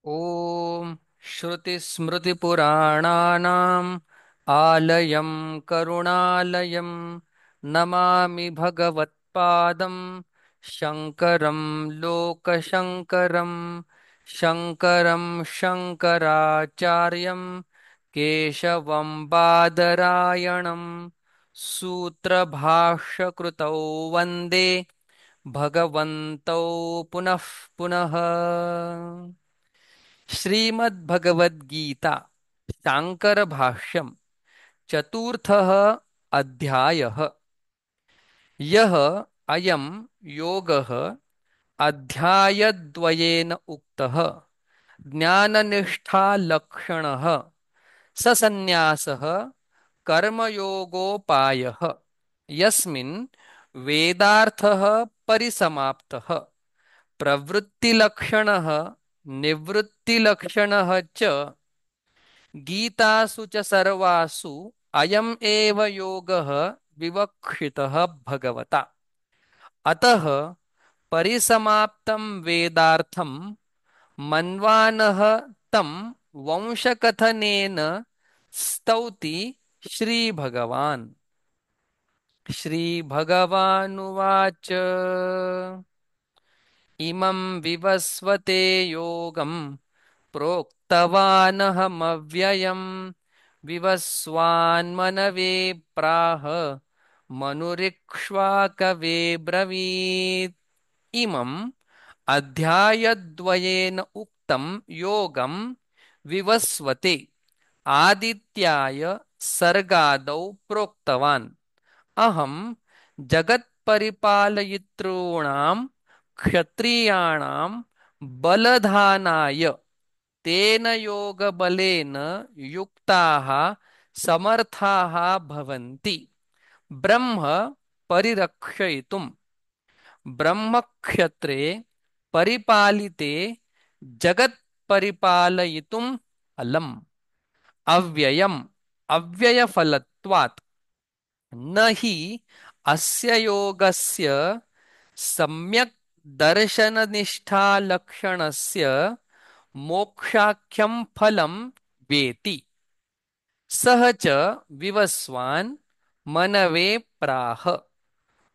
ॐ श्रुतिस्मृतिपुराणानाम् आलयं करुणालयं नमामि भगवत्पादं शङ्करं लोकशङ्करं शङ्करं शङ्कराचार्यं केशवं बादरायणं सूत्रभाष्यकृतौ वन्दे भगवन्तौ पुनः पुनः। श्रीमद्भगवद्गीता शांकर भाष्यम चतुर्थः अध्यायः। यः अयं योगः अध्यायद्वयेन उक्तः ज्ञाननिष्ठालक्षणः ससन्न्यासः कर्मयोगोपायः यस्मिन् वेदार्थः परिसमाप्तः प्रवृत्तिलक्षणः निवृत्तिलक्षणः च गीतासु च सर्वासु अयम् एव योगः विवक्षितः भगवता। अतः परिसमाप्तं वेदार्थं मन्वानः तं वंशकथनेन स्तौति श्रीभगवान्। श्रीभगवानुवाच इमं विवस्वते योगं प्रोक्तवानहमव्ययम् विवस्वान्मनवे प्राह मनुरिक्ष्वाकवे ब्रवीत्। इमम् अध्यायद्वयेन उक्तं योगं विवस्वते आदित्याय सर्गादौ प्रोक्तवान्। अहं जगत्परिपालयितॄणां क्षत्रियाणां बलधानाय तेन योगबलेन युक्ताः समर्थाः भवन्ति ब्रह्म परिरक्षयितुम्। ब्रह्मक्षत्रे परिपालिते जगत् परिपालयितुम् अलम् अव्ययम् अव्ययफलत्वात् न हि अस्य योगस्य सम्यक् दर्शननिष्ठालक्षणस्य मोक्षाख्यं फलं वेति। सः च विवस्वान् मनवे प्राह।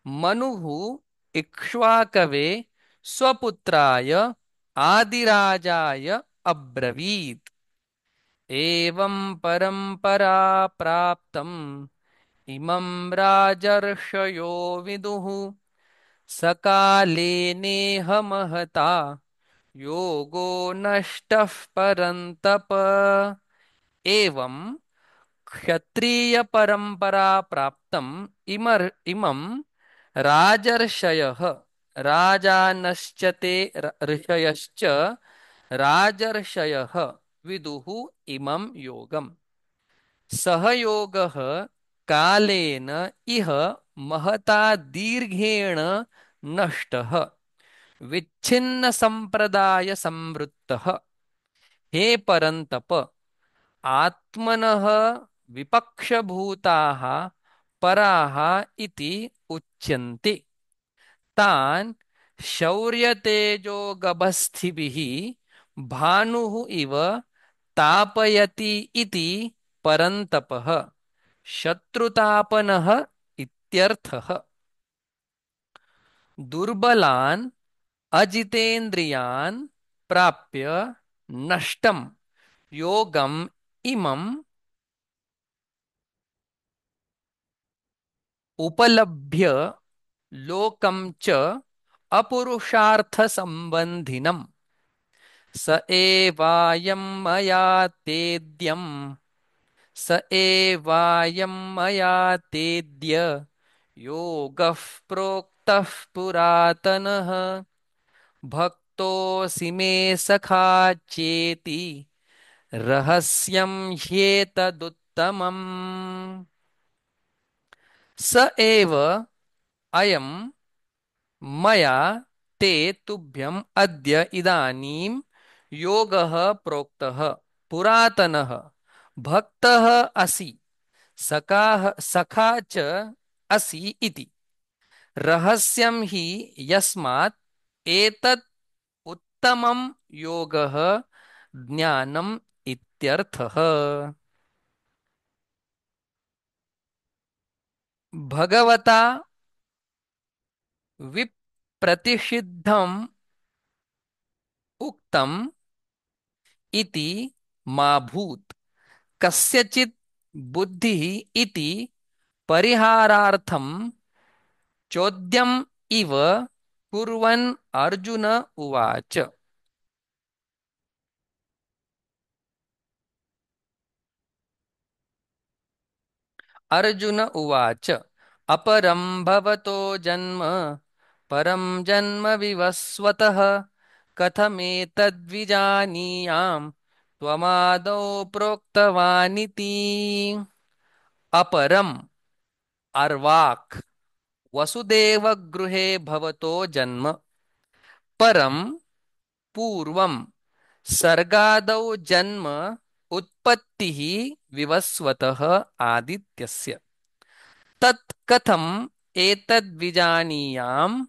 मनुः इक्ष्वाकवे स्वपुत्राय आदिराजाय अब्रवीत्। एवं परम्परा प्राप्तम् इमं राजर्षयो विदुः सकाले नेह महता योगो नष्टः परन्तप। एवं क्षत्रिय परंपरा प्राप्तम् इमं राजर्षयः राजानश्च ते ऋषयश्च राजर्षयः विदुः इमं योगम्। सह योगः कालेन इह महता दीर्घेण नष्टः विच्छिन्न संप्रदाय संवृत्तः। हे परन्तप आत्मनः विपक्षभूताः पराः इति उच्यन्ते। तान् शौर्यतेजोगभस्थिभिः भानुः इव तापयति इति परन्तपः शत्रुतापनः इत्यर्थः। दुर्बलान् अजितेन्द्रियान् प्राप्य नष्टं योगम् इमम् उपलभ्य लोकं च अपुरुषार्थसम्बन्धिनम् स एवायं मया तेद्यम् स एवायं मया तेद्य योगः प्रोक्तः पुरातनः भक्तोऽसि मे सखा चेति रहस्यं ह्येतदुत्तमम्। स एव अयं मया ते तुभ्यम् अद्य इदानीं योगः प्रोक्तः पुरातनः भक्तः असि सखा च असि इति। रहस्यं हि यस्मात् एतत् उत्तमं योगः ज्ञानम् इत्यर्थः। भगवता विप्रतिषिद्धम् उक्तम् इति मा भूत्। कस्यचित् बुद्धिः इति परिहारार्थं चोद्यम् इव कुर्वन् अर्जुन उवाच। अर्जुन उवाच अपरं भवतो जन्म परं जन्म विवस्वतः कथमेतद्विजानीयाम् त्वमादौ प्रोक्तवानिति। अपरम् अर्वाक् वसुदेवगृहे भवतो जन्म परं पूर्वं सर्गादौ जन्म उत्पत्तिः विवस्वतः आदित्यस्य तत् कथम् एतद्विजानीयाम्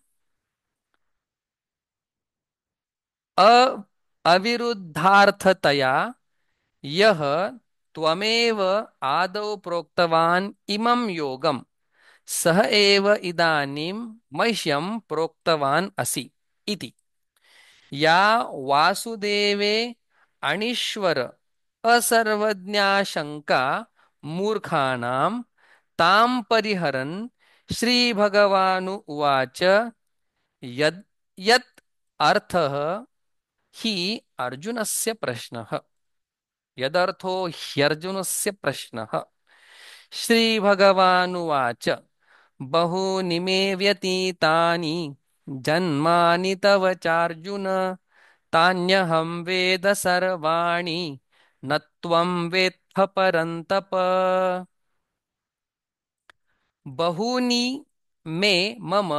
अविरुद्धार्थतया यः त्वमेव आदौ प्रोक्तवान् इमं योगम् सः एव इदानीं मह्यं प्रोक्तवान् असि इति। या वासुदेवे अणीश्वर असर्वज्ञाशङ्का मूर्खाणां तां परिहरन् श्रीभगवानु उवाच यद् यत् अर्थः हि अर्जुनस्य प्रश्नः। यदर्थो ह्यर्जुनस्य प्रश्नः। श्रीभगवानुवाच बहूनि मे व्यतीतानि जन्मानि तव चार्जुन तान्यहं वेद सर्वाणि न त्वं वेत्थ परन्तप। बहूनि मे मम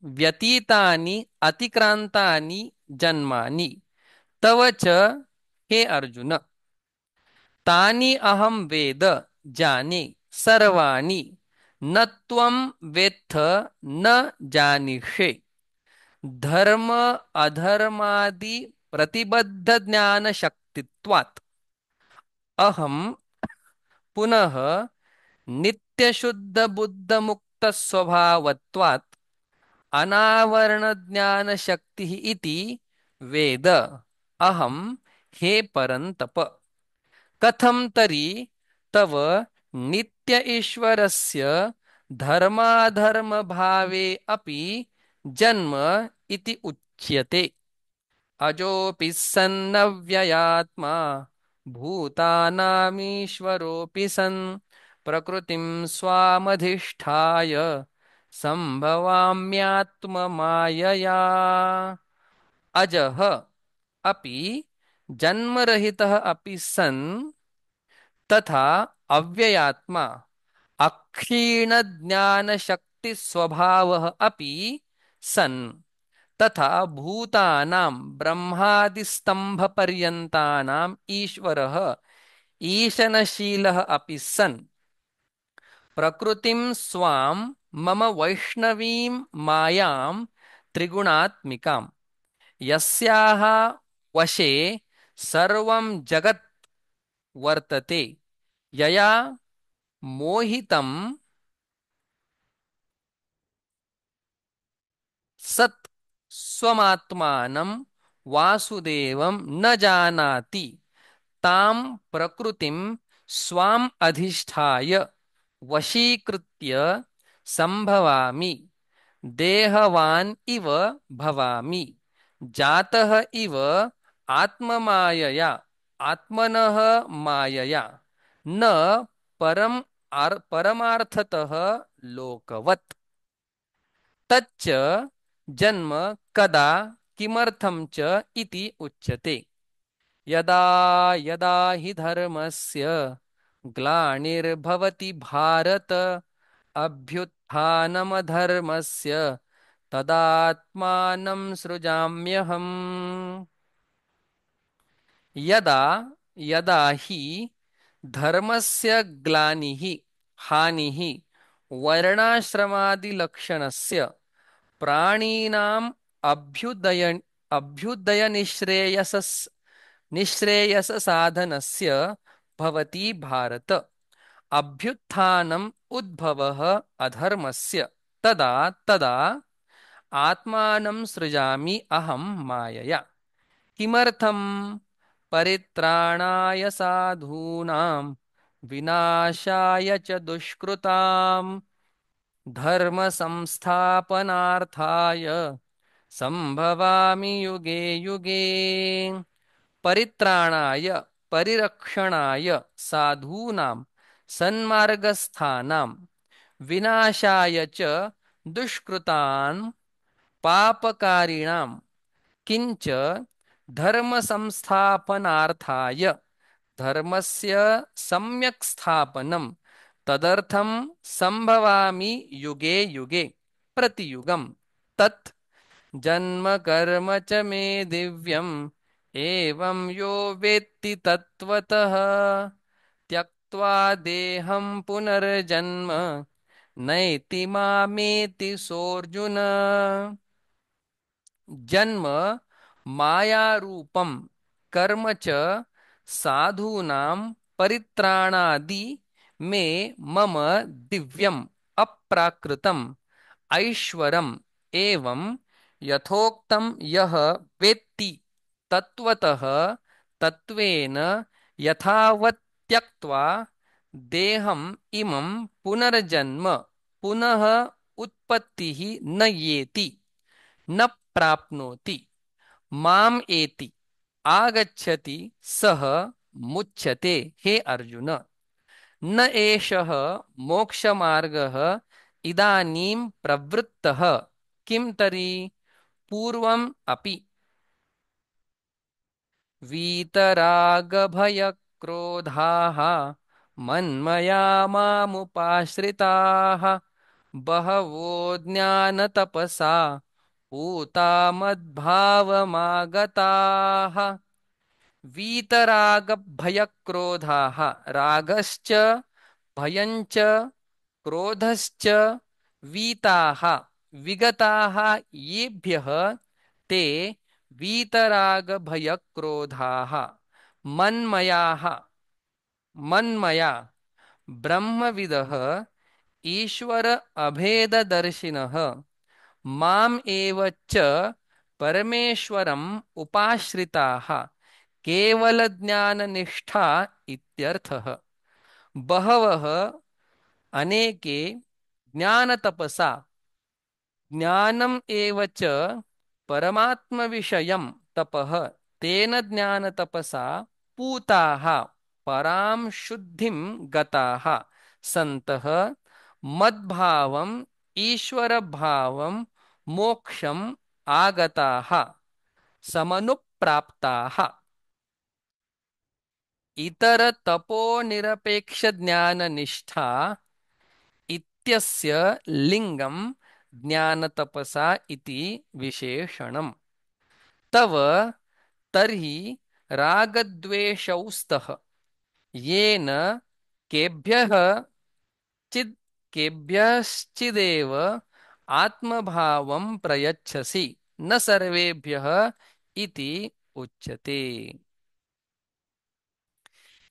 व्यतीतानि अतिक्रान्तानि जन्मानि तव च हे अर्जुन तानि अहं वेद जाने सर्वाणि न त्वं वेत्थ न जानीषे। धर्म अधर्मादि प्रतिबद्ध ज्ञान शक्तित्वात् अहं पुनः नित्य शुद्ध बुद्ध मुक्त स्वभावत्वात् अनावरण ज्ञान शक्तिः इति वेद अहं हे परन्तप। कथं तरी तव नित्य ईश्वरस्य धर्माधर्म भावे अपि जन्म इति उच्यते। अजोऽपि सन्नव्ययात्मा भूतानामीश्वरोऽपि सन् प्रकृतिं स्वामधिष्ठाय सम्भवाम्यात्ममायया। अजः अपि जन्मरहितः अपि सन् तथा अव्ययात्मा अक्षीणज्ञानशक्तिस्वभावः अपि सन् तथा भूतानां ब्रह्मादिस्तम्भपर्यन्तानाम् ईश्वरः ईशनशीलः अपि सन् प्रकृतिं स्वां मम वैष्णवीं मायां त्रिगुणात्मिकां यस्याः वशे सर्वं जगत् वर्तते यया मोहितं सत् स्वमात्मानं वासुदेवं न जानाति तां प्रकृतिं स्वाम् अधिष्ठाय वशीकृत्य संभवामि देहवान् इव भवामि जातः इव आत्ममायया आत्मनः मायया न परमार्थतः लोकवत्। तच्च जन्म कदा किमर्थं च इति उच्यते। यदा यदा हि धर्मस्य ग्लानिर्भवति भारत अभ्युत्थानमधर्मस्य तदात्मानं सृजाम्यहम्। यदा यदा हि धर्मस्य ग्लानिः हानिः वर्णाश्रमादिलक्षणस्य प्राणिनाम् अभ्युदयनिश्रेयसस् निःश्रेयससाधनस्य भवति भारत। अभ्युत्थानम् उद्भवः अधर्मस्य तदा तदा आत्मानं सृजामि अहं मायया। किमर्थं? परित्राणाय साधूनां विनाशाय च दुष्कृतां धर्म संस्थापनार्थाय संभवामि युगे युगे। परित्राणाय परिरक्षणाय साधूनां सन्मार्गस्थानां विनाशाय च दुष्कृतान् पापकारिणां किंच धर्म संस्थापनार्थाय धर्मस्य सम्यक् स्थापनं तदर्थं संभवामि युगे युगे प्रतियुगं। तत् जन्म कर्म च मे दिव्यम् एवं यो वेत्ति तत्त्वतः त्यक्त्वा देहं पुनर्जन्म नैति मामेति सोऽर्जुन। जन्म मायारूपं कर्म च साधूनां परित्राणादि मे मम दिव्यम् अप्राकृतम् ऐश्वरम् एवं यथोक्तं यः वेत्ति तत्त्वतः तत्त्वेन यथावत् त्यक्त्वा देहम् इमं पुनर्जन्म पुनः उत्पत्तिः न येति न प्राप्नोति माम एति आगच्छति सः मुच्यते। हे अर्जुन, न एषः मोक्षमार्गः इदानीं प्रवृत्तः किं तर्हि पूर्वम् अपि। वीतरागभयक्रोधाः मन्मया मामुपाश्रिताः बहवो ज्ञानतपसा पूता मद्भावमागताः। वीतरागभयक्रोधाः रागश्च भयञ्च क्रोधश्च वीताः विगताः येभ्यः ते वीतरागभयक्रोधाः मन्मयाः मन्मया ब्रह्मविदः ईश्वर अभेददर्शिनः माम् एव च परमेश्वरम् उपाश्रिताः केवलज्ञाननिष्ठा इत्यर्थः। बहवः अनेके ज्ञानतपसा ज्ञानम् एव च परमात्मविषयं तपः तेन ज्ञानतपसा पूताः परां शुद्धिं गताः सन्तः मद्भावम् ईश्वरभावं मोक्षम् आगताः समनुप्राप्ताः। इतरतपोनिरपेक्षज्ञाननिष्ठा इत्यस्य लिङ्गं ज्ञानतपसा इति विशेषणम्। तव तर्हि रागद्वेषौ स्तः येन केभ्यः चिद् केभ्यश्चिदेव आत्मभावं प्रयच्छसि न सर्वेभ्यः इति उच्यते।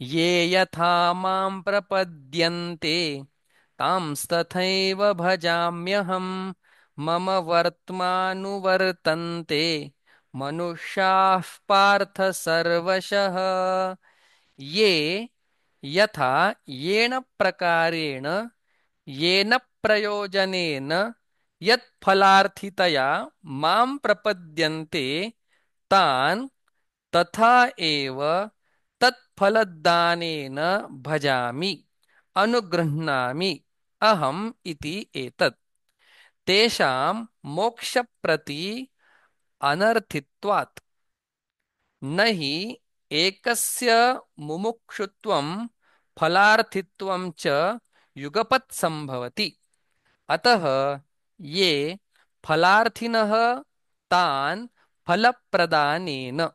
ये यथा मां प्रपद्यन्ते तांस्तथैव भजाम्यहम् मम वर्त्मानुवर्तन्ते मनुष्याः पार्थ सर्वशः। ये यथा येन प्रकारेण येन प्रयोजनेन यत्फलार्थितया मां प्रपद्यन्ते तान् तथा एव तत्फलदानेन भजामि अनुगृह्णामि अहम् इति एतत्। तेषां मोक्षप्रति अनर्थित्वात् न हि एकस्य मुमुक्षुत्वं फलार्थित्वं च युगपत् संभवति। अतः ये फलार्थिनः तान् फलप्रदानेन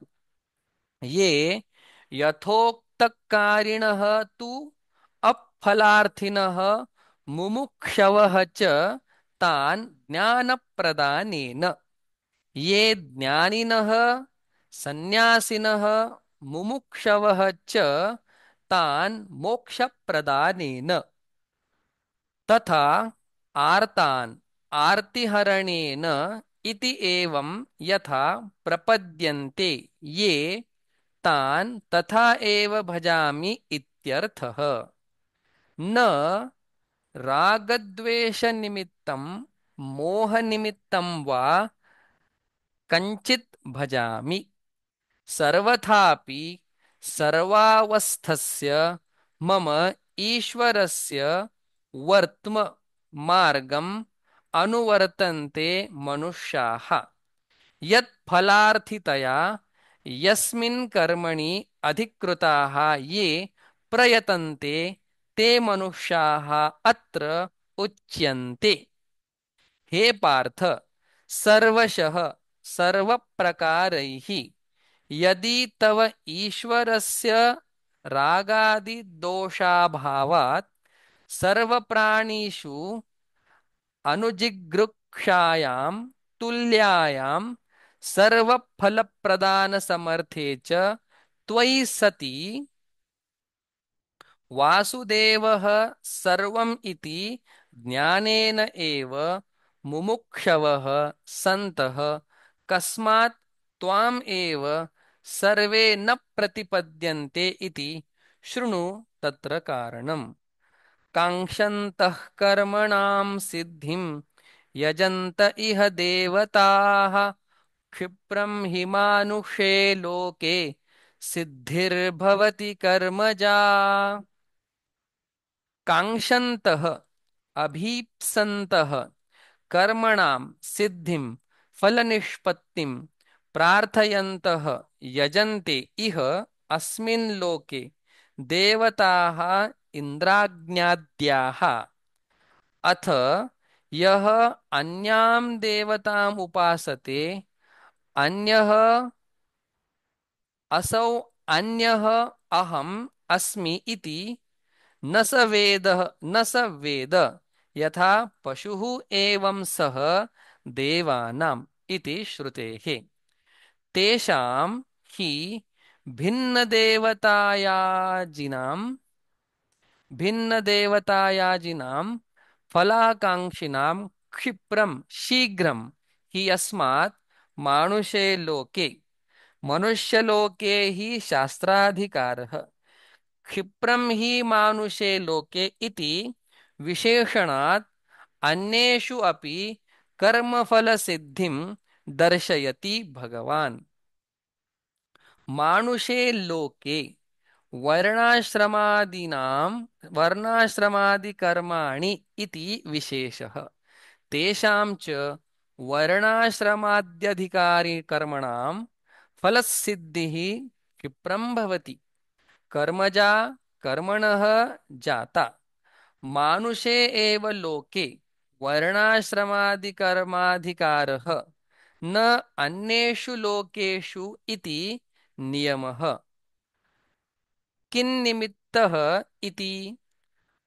ये यथोक्तकारिणः तु अफलार्थिनः मुमुक्षवः च तान् ज्ञानप्रदानेन ये ज्ञानिनः सन्न्यासिनः मुमुक्षवः च तान् मोक्षप्रदानेन तथा आर्तान् आर्तिहरणेन इति एवं यथा प्रपद्यन्ते ये तान् तथा एव भजामि इत्यर्थः। न रागद्वेषनिमित्तं मोहनिमित्तं वा कञ्चित् भजामि, सर्वथापि सर्वावस्थस्य मम ईश्वरस्य वर्त्म मार्गम् अनुवर्तन्ते मनुष्याः। यत् फलार्थितया यस्मिन् कर्मणि अधिकृताः ये प्रयतन्ते ते मनुष्याः अत्र उच्यन्ते। हे पार्थ, सर्वशः सर्वप्रकारैः यदि तव ईश्वरस्य रागादिदोषाभावात् सर्वप्राणिषु अनुजिगृक्षायां तुल्यायां सर्वफलप्रदानसमर्थे च त्वयि सति वासुदेवः सर्वम् इति ज्ञानेन एव मुमुक्षवः सन्तः कस्मात् त्वाम् एव सर्वे न प्रतिपद्यन्ते इति शृणु तत्र कारणम्। काङ्क्षन्तः कर्मणां सिद्धिं यजन्त इह देवताः क्षिप्रं हि मानुषे लोके सिद्धिर्भवति कर्मजा। काङ्क्षन्तः अभीप्सन्तः कर्मणां सिद्धिं फलनिष्पत्तिं प्रार्थयन्तः यजन्ते इह अस्मिन् लोके देवताः इन्द्राग्न्याद्याः। अथ यः अन्यां देवताम् उपासते अन्यः असौ अन्यः अहम् अस्मि इति न स वेद यथा पशुः एवं सः देवानाम् इति श्रुतेः। तेषां हि भिन्नदेवतायाजिनां भिन्नदेवतायाजिनां फलाकाङ्क्षिणां क्षिप्रं शीघ्रं हि अस्मात् मानुषे लोके मनुष्यलोके हि शास्त्राधिकारः क्षिप्रं हि मानुषे लोके इति विशेषणात् अन्येषु अपि कर्मफलसिद्धिं दर्शयति भगवान्। मानुषे लोके वर्णाश्रमादीनां वर्णाश्रमादिकर्माणि इति विशेषः। तेषां च वर्णाश्रमाद्यधिकारिकर्मणां फलसिद्धिः क्षिप्रं भवति। कर्मजा कर्मणः जाता मानुषे एव लोके वर्णाश्रमादिकर्माधिकारः न अन्येषु लोकेषु इति नियमः। किन्निमित्तः इति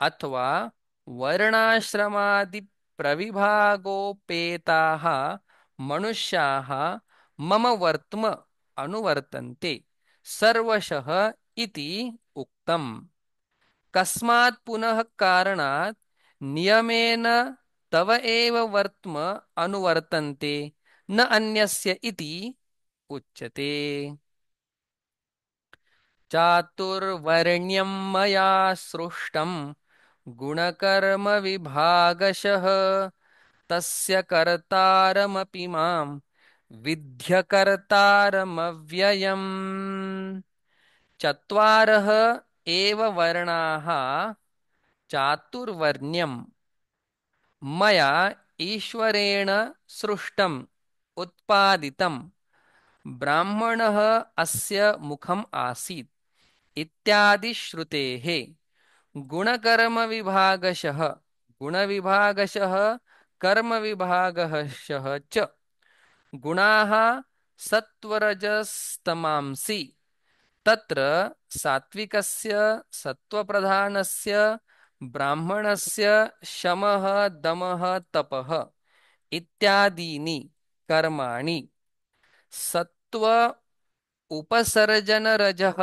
अथवा वर्णाश्रमादिप्रविभागोपेताः मनुष्याः मम वर्त्म अनुवर्तन्ते सर्वशः इति उक्तम्। कस्मात् पुनः कारणात् नियमेन तव एव वर्त्म अनुवर्तन्ते न अन्यस्य इति उच्यते। चातुर्वर्ण्यं मया सृष्टं गुणकर्मविभागशः तस्य कर्तारमपि मां विद्यकर्तारमव्ययम्। चत्वारः एव वर्णाः चातुर्वर्ण्यं मया ईश्वरेण सृष्टम् उत्पादितं ब्राह्मणः अस्य मुखम् आसीत् इत्यादि श्रुतेः। गुणकर्मविभागशः गुणविभागशः कर्मविभागशः च गुणाः सत्त्वरजस्तमांसि तत्र सात्विकस्य सत्त्वप्रधानस्य ब्राह्मणस्य शमः दमः तपः इत्यादीनि कर्माणि सत्त्व उपसर्जनरजः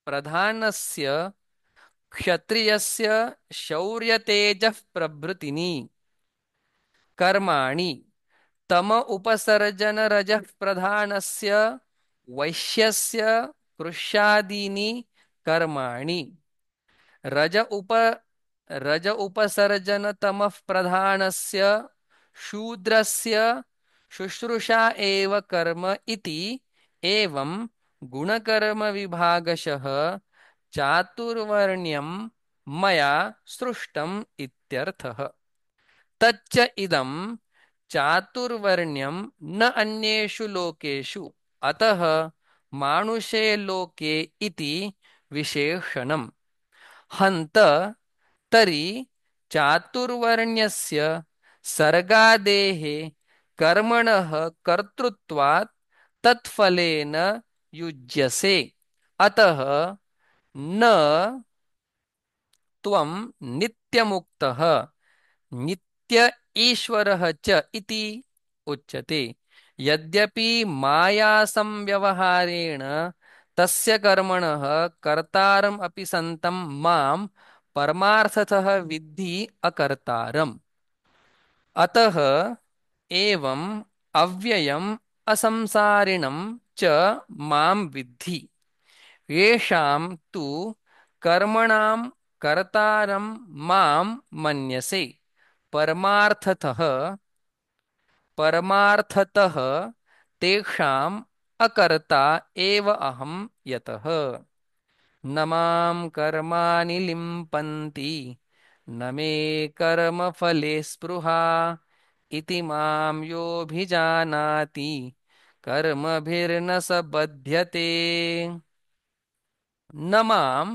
प्रधानस्य क्षत्रियस्य शौर्यतेजः प्रभृतीनि कर्माणि तम उपसर्जनरजः प्रधानस्य वैश्यस्य कृष्यादीनि कर्माणि रज उप रज उपसर्जनतमः प्रधानस्य शूद्रस्य शुश्रूषा एव कर्म इति एवं गुणकर्म विभागशः चातुर्वर्ण्यं मया सृष्टम् इत्यर्थः। तच्च इदं चातुर्वर्ण्यं न अन्येषु लोकेषु अतः मानुषे लोके इति विशेषणम्। हन्त तरि चातुर्वर्ण्यस्य सर्गादेः कर्मणः कर्तृत्वात् तत्फलेन युज्यसे। अतः न त्वं नित्यमुक्तः नित्य ईश्वरः च इति उच्यते। यद्यपि मायासंव्यवहारेण तस्य कर्मणः कर्तारम् अपि सन्तं मां परमार्थतः विद्धि अकर्तारम्। अतः एवम् अव्ययम् असंसारिणं च मां विद्धि। येषां तु कर्मणां कर्तारं मां मन्यसे परमार्थतः परमार्थतः तेषाम् अकर्ता एव अहं यतः न मां कर्माणि लिम्पन्ति न मे कर्मफले स्पृहा इति मां योऽभिजानाति कर्मभिर्न स बध्यते। न मां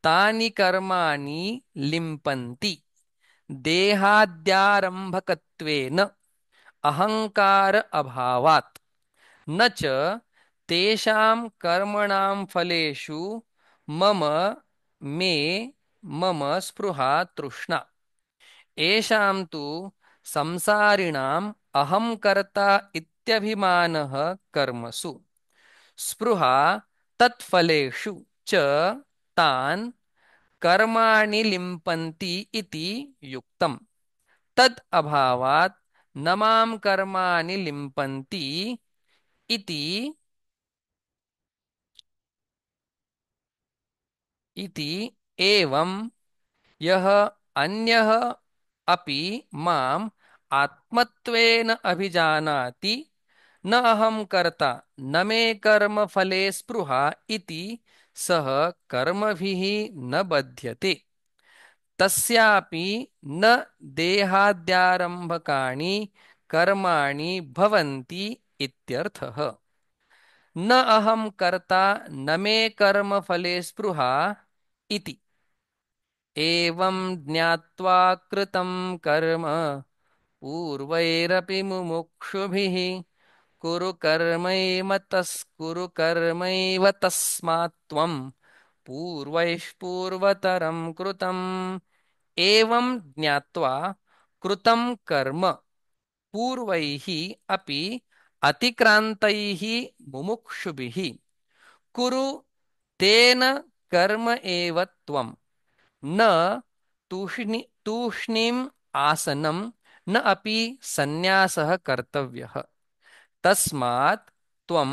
तानि कर्माणि लिम्पन्ति देहाद्यारम्भकत्वेन अहङ्कार अभावात् न च तेषां कर्मणां फलेषु मम मे मम स्पृहा तृष्णा। येषां तु संसारिणाम् अहं कर्ता इत्यभिमानः कर्मसु स्पृहा तत्फलेषु च तान् कर्माणि लिम्पन्ति इति युक्तम्। तद् अभावात् न मां कर्माणि लिम्पन्ति इति इति एवं यः अन्यः अपि माम् आत्मत्वेन अभिजानाति न अहं कर्ता न मे कर्मफले स्पृहा इति सः कर्मभिः न बध्यते। तस्यापि न देहाद्यारम्भकाणि कर्माणि भवन्ति इत्यर्थः। न अहं कर्ता न मे कर्मफले स्पृहा इति एवं ज्ञात्वा कृतं कर्म पूर्वैरपि मुमुक्षुभिः कुरु कर्मैव तस्मात् त्वं पूर्वैः पूर्वतरं कृतम्। एवं ज्ञात्वा कृतं कर्म पूर्वैः अपि अतिक्रान्तैः मुमुक्षुभिः कुरु तेन कर्म एव त्वं न तूष्णीम् आसनं न अपि सन्न्यासः कर्तव्यः। तस्मात् त्वं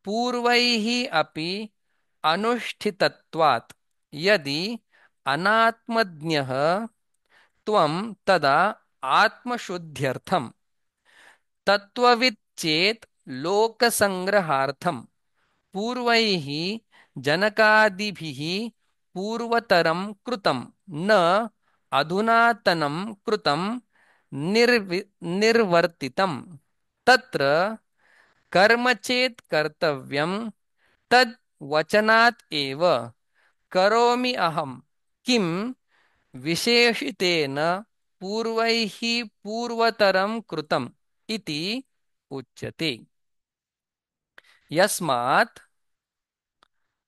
पूर्वैः अपि अनुष्ठितत्वात् यदि अनात्मज्ञः त्वं तदा आत्मशुद्ध्यर्थं तत्त्ववित् चेत् लोकसङ्ग्रहार्थं पूर्वैः जनकादिभिः पूर्वतरं कृतं न अधुनातनं कृतं निर्वर्तितं। तत्र कर्म चेत् कर्तव्यं तद् वचनात् एव करोमि अहं किं विशेषितेन पूर्वैः पूर्वतरं कृतम् इति उच्यते। यस्मात्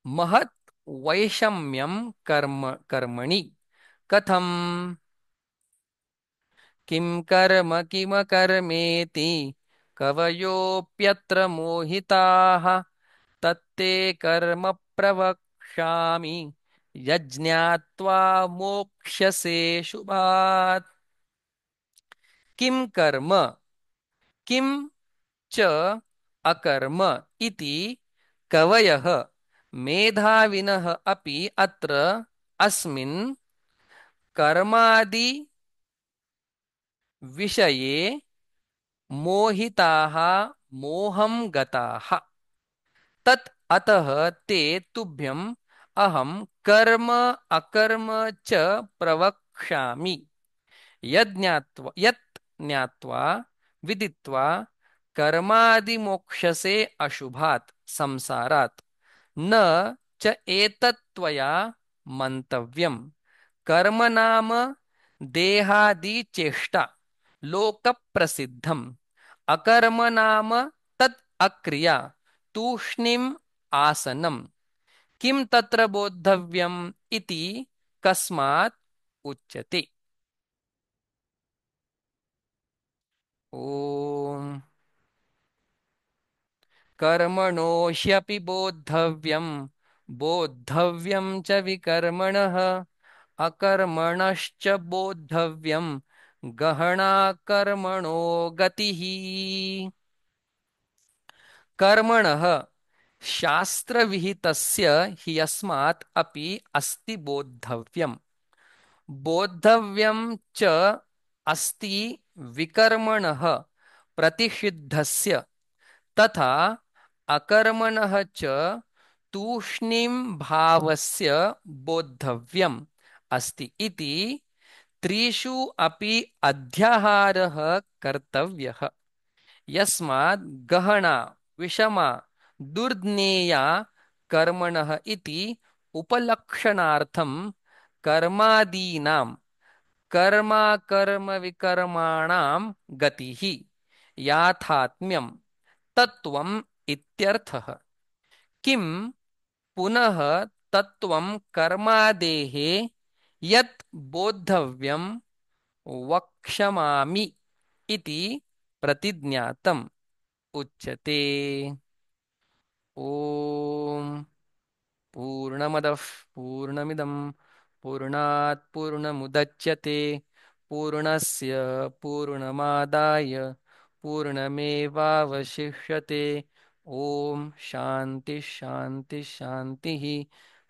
महत् वैषम्यं कर्मणि कथम् किं कर्म किमकर्मेति कवयोऽप्यत्र मोहिताः तत्ते कर्म प्रवक्ष्यामि यज्ञात्वा मोक्ष्यसे शुभात्। किं कर्म किं च अकर्म इति कवयः मेधाविनः अपि अत्र अस्मिन् कर्मादि विषये मोहिताः मोहं गताः। तत् अतः ते तुभ्यम् अहं कर्म अकर्म च प्रवक्ष्यामि। यत् ज्ञात्वा विदित्वा कर्मादिमोक्षसे अशुभात् संसारात् न च एतत् त्वया मन्तव्यम्। कर्म नाम देहादिचेष्टा लोकप्रसिद्धम्। अकर्म नाम तत् अक्रिया तूष्णीम् आसनम्। किं तत्र बोद्धव्यम् इति कस्मात् उच्यते। ॐ कर्मणोऽह्यपि बोद्धव्यम् बोद्धव्यं च विकर्मणः अकर्मणश्च बोद्धव्यम् गहना कर्मणो गतिः। कर्मणः शास्त्रविहितस्य हि यस्मात् अपि अस्ति बोद्धव्यम्। बोद्धव्यं च अस्ति विकर्मणः प्रतिषिद्धस्य तथा अकर्मणः च तूष्णीं भावस्य बोद्धव्यम् अस्ति इति त्रिषु अपि अध्याहारः कर्तव्यः। यस्मात् गहना विषमा दुर्ज्ञेया कर्मणः इति उपलक्षणार्थं कर्मादीनां कर्माकर्मविकर्माणां गतिः याथात्म्यं तत्त्वम् इत्यर्थः। किं पुनः तत्त्वं कर्मादेः यत् बोद्धव्यं वक्ष्यामि इति प्रतिज्ञातम् उच्यते। ॐ पूर्णमदः पूर्णमिदं पूर्णात् पूर्णमुदच्यते पूर्णस्य पूर्णमादाय पूर्णमेवावशिष्यते। ॐ शान्ति शान्ति शान्तिः।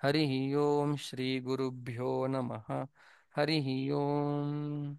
हरिः ओम् श्रीगुरुभ्यो नमः। हरिः ओम्।